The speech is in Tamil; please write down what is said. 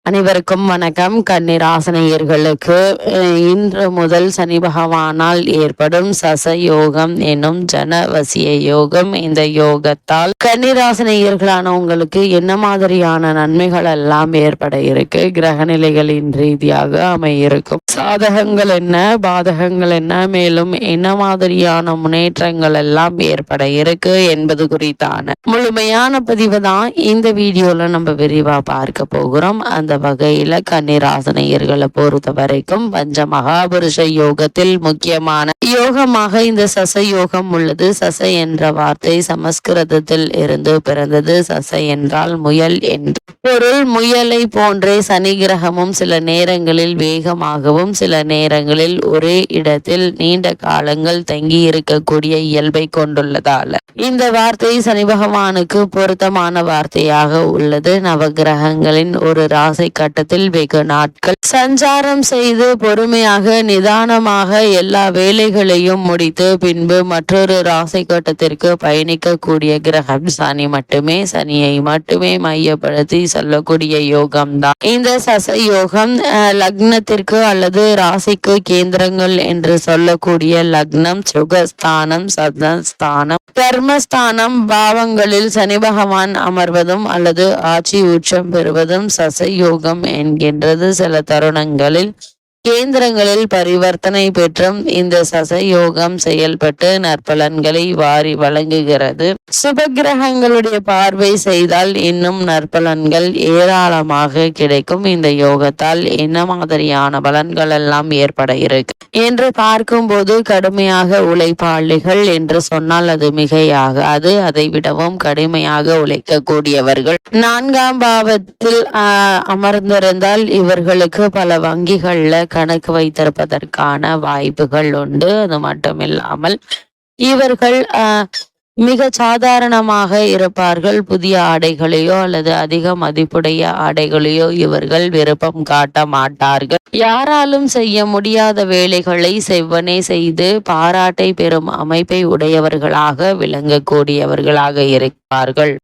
அனைவருக்கும் வணக்கம். கன்னிராசினியர்களுக்கு இன்று முதல் சனி பகவானால் ஏற்படும் சசயோகம் எனும் ஜனவசிய யோகம். இந்த யோகத்தால் கன்னிராசினியர்களான உங்களுக்கு என்ன மாதிரியான நன்மைகள் எல்லாம் ஏற்பட இருக்கு, கிரக நிலைகளின் ரீதியாக அமையிருக்கும் சாதகங்கள் என்ன, பாதகங்கள் என்ன, மேலும் என்ன மாதிரியான முன்னேற்றங்கள் எல்லாம் ஏற்பட இருக்கு என்பது குறித்தான முழுமையான பதிவு தான் இந்த வீடியோல நம்ம விரிவா பார்க்க போகிறோம். அந்த வகையில கன்னிராசினியர்களை பொறுத்த வரைக்கும் பஞ்ச மகாபுருஷ யோகத்தில் முக்கியமான யோகமாக இந்த சச யோகம் உள்ளது. சச என்ற வார்த்தை சமஸ்கிருதத்தில் இருந்து பிறந்தது. சச என்றால் முயல் என்று பொருள். முயலை போன்றே சனி கிரகமும் சில நேரங்களில் வேகமாகவும் சில நேரங்களில் ஒரே இடத்தில் நீண்ட காலங்கள் தங்கி இருக்கக்கூடிய இயல்பை கொண்டுள்ளதால இந்த வார்த்தை சனி பகவானுக்கு பொருத்தமான வார்த்தையாக உள்ளது. நவகிரகங்களின் ஒரு ராசி கட்டத்தில் வெகு நாட்கள் சஞ்சாரம் செய்து பொறுமையாக நிதானமாக எல்லா வேலைகளையும் முடித்து பின்பு மற்றொரு ராசி கட்டத்திற்கு பயணிக்கக்கூடிய கிரகம் சனி மட்டுமே. சனியை மட்டுமே மையப்படுத்தி சொல்லக்கூடிய யோகம் தான் இந்த சச யோகம். லக்னத்திற்கு அல்லது ராசிக்கு கேந்திரங்கள் என்று சொல்லக்கூடிய லக்னம், சுகஸ்தானம், சதஸ்தானம், கர்மஸ்தானம், பாவங்களில் சனி பகவான் அமர்வதும் அல்லது ஆட்சி உச்சம் பெறுவதும் சச யோகம் என்கின்றது. சில தருணங்களில் கேந்திரங்களில் பரிவர்த்தனை பெற்றும் இந்த சச யோகம் செயல்பட்டு நற்பலன்களை வாரி வழங்குகிறது. சுபகிரகங்களுடைய பார்வை செய்தால் இன்னும் நற்பலன்கள் ஏராளமாக கிடைக்கும். இந்த யோகத்தால் என்ன மாதிரியான பலன்கள் எல்லாம் ஏற்பட இருக்கு என்று பார்க்கும்போது, கடுமையாக உழைப்பாளிகள் என்று சொன்னால் அது மிகையாகாது. அதை விடவும் கடுமையாக உழைக்கக்கூடியவர்கள் 4ஆம் பாவத்தில் அமர்ந்திருந்தால் இவர்களுக்கு பல வங்கிகள்ல கணக்கு வைத்திருப்பதற்கான வாய்ப்புகள் உண்டு. அது மட்டுமில்லாமல் இவர்கள் மிக சாதாரணமாக இருப்பார்கள். புதிய ஆடைகளையோ அல்லது அதிக மதிப்புடைய ஆடைகளையோ இவர்கள் விருப்பம் காட்ட மாட்டார்கள். யாராலும் செய்ய முடியாத வேலைகளை செவ்வனே செய்து பாராட்டை பெறும் அமைப்பை உடையவர்களாக விளங்கக்கூடியவர்களாக இருப்பார்கள்.